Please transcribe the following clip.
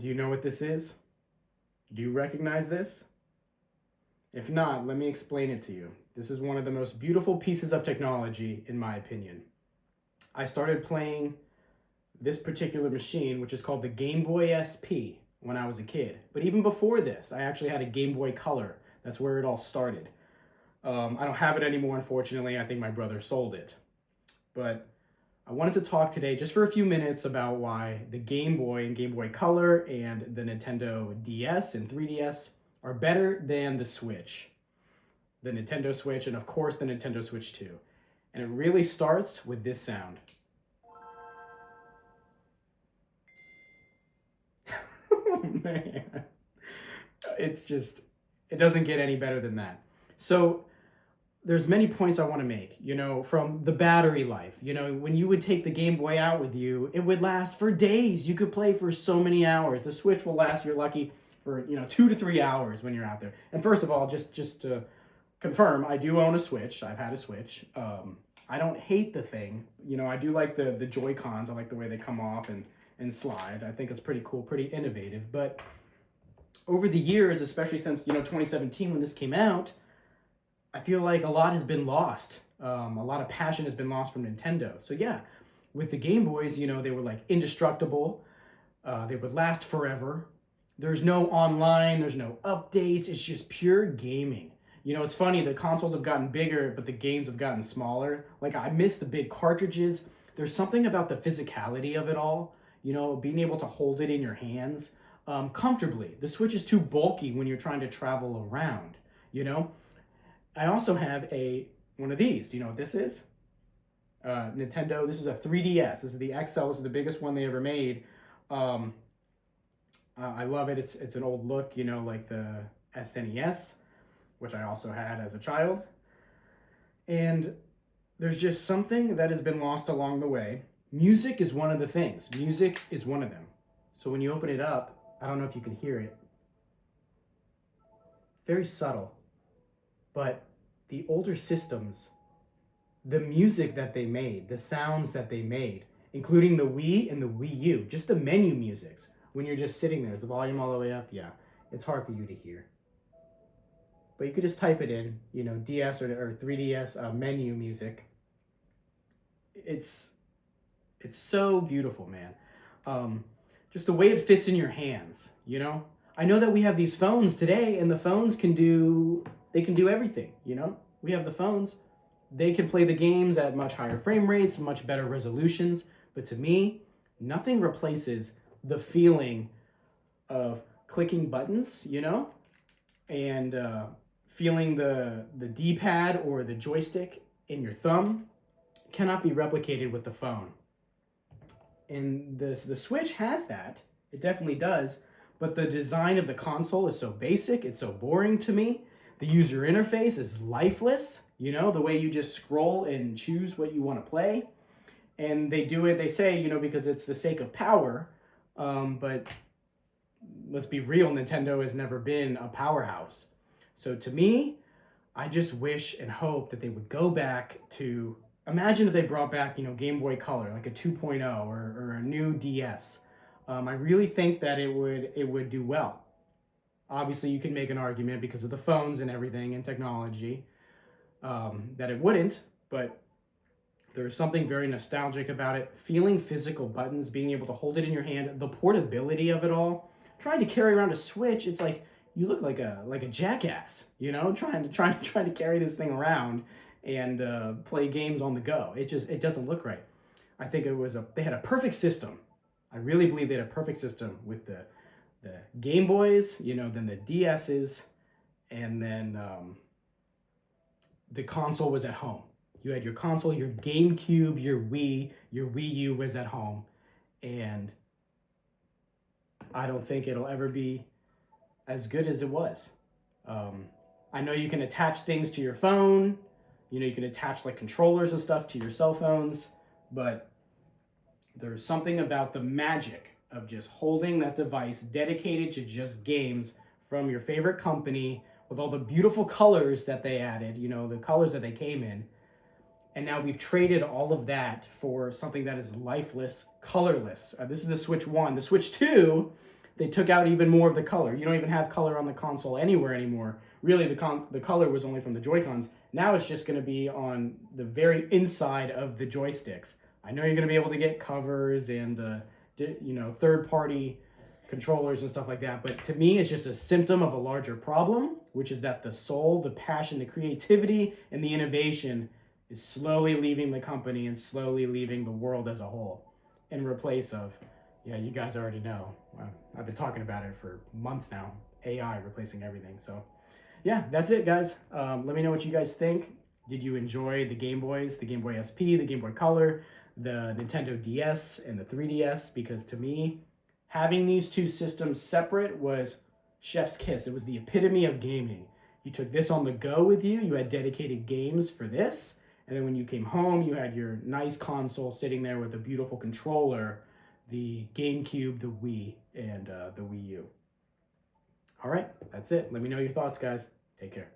Do you know what this is? Do you recognize this? If not, let me explain it to you. This is one of the most beautiful pieces of technology, in my opinion. I started playing this particular machine, which is called the Game Boy SP, when I was a kid. But even before this, I actually had a Game Boy Color. That's where it all started. I don't have it anymore, unfortunately. I think my brother sold it. But I wanted to talk today just for a few minutes about why the Game Boy and Game Boy Color and the Nintendo DS and 3DS are better than the Switch, the Nintendo Switch, and of course the Nintendo Switch 2. And it really starts with this sound. Oh man. It's just, it doesn't get any better than that. So there's many points I want to make, from the battery life. When you would take the Game Boy out with you, it would last for days. You could play for so many hours. The Switch will last, you're lucky, for 2 to 3 hours when you're out there. And first of all, just to confirm, I do own a Switch. I've had a Switch. I don't hate the thing. I do like the Joy Cons. I like the way they come off and slide. I think it's pretty cool, pretty innovative. But over the years, especially since 2017 when this came out, I feel like a lot has been lost. A lot of passion has been lost from Nintendo. So yeah, with the Game Boys, they were like indestructible. They would last forever. There's no online, there's no updates. It's just pure gaming. It's funny, the consoles have gotten bigger, but the games have gotten smaller. Like, I miss the big cartridges. There's something about the physicality of it all, being able to hold it in your hands comfortably. The Switch is too bulky when you're trying to travel around, I also have one of these. Do you know what this is? Nintendo. This is a 3DS. This is the XL. This is the biggest one they ever made. I love it. It's an old look, like the SNES, which I also had as a child. And there's just something that has been lost along the way. Music is one of the things. Music is one of them. So when you open it up, I don't know if you can hear it. Very subtle. But the older systems, the music that they made, the sounds that they made, including the Wii and the Wii U, just the menu musics, when you're just sitting there, is the volume all the way up? Yeah, it's hard for you to hear. But you could just type it in, DS or 3DS menu music. It's so beautiful, man. Just the way it fits in your hands, I know that we have these phones today, and the phones can do everything, We have the phones. They can play the games at much higher frame rates, much better resolutions. But to me, nothing replaces the feeling of clicking buttons, and feeling the D-pad or the joystick in your thumb cannot be replicated with the phone. And the Switch has that. It definitely does. But the design of the console is so basic. It's so boring to me. The user interface is lifeless, the way you just scroll and choose what you want to play. And they do it, they say, because it's the sake of power. But let's be real, Nintendo has never been a powerhouse. So to me, I just wish and hope that they would go back to, imagine if they brought back, Game Boy Color, like a 2.0 or a new DS. I really think that it would do well. Obviously, you can make an argument because of the phones and everything and technology that it wouldn't, but there's something very nostalgic about it. Feeling physical buttons, being able to hold it in your hand, the portability of it all. Trying to carry around a Switch, it's like you look like a jackass, trying to carry this thing around and play games on the go. It doesn't look right. I think they had a perfect system. I really believe they had a perfect system with the Game Boys, then the DSs, and then the console was at home. You had your console, your GameCube, your Wii U was at home. And I don't think it'll ever be as good as it was. I know you can attach things to your phone. You can attach like controllers and stuff to your cell phones. But there's something about the magic of just holding that device dedicated to just games from your favorite company with all the beautiful colors that they added, the colors that they came in. And now we've traded all of that for something that is lifeless, colorless. This is the Switch 1. The Switch 2, they took out even more of the color. You don't even have color on the console anywhere anymore. Really, the color was only from the Joy-Cons. Now it's just going to be on the very inside of the joysticks. I know you're going to be able to get covers and third-party controllers and stuff like that, but to me, it's just a symptom of a larger problem, which is that the soul, the passion, the creativity, and the innovation is slowly leaving the company and slowly leaving the world as a whole, in replace of, yeah, you guys already know. I've been talking about it for months now. AI replacing everything. So, yeah, that's it, guys. Let me know what you guys think. Did you enjoy the Game Boys, the Game Boy SP, the Game Boy Color, the Nintendo DS, and the 3DS? Because to me, having these two systems separate was chef's kiss. It was the epitome of gaming. You took this on the go with you. You had dedicated games for this. And then when you came home, you had your nice console sitting there with a beautiful controller, the GameCube, the Wii, and the Wii U. All right, that's it. Let me know your thoughts, guys. Take care.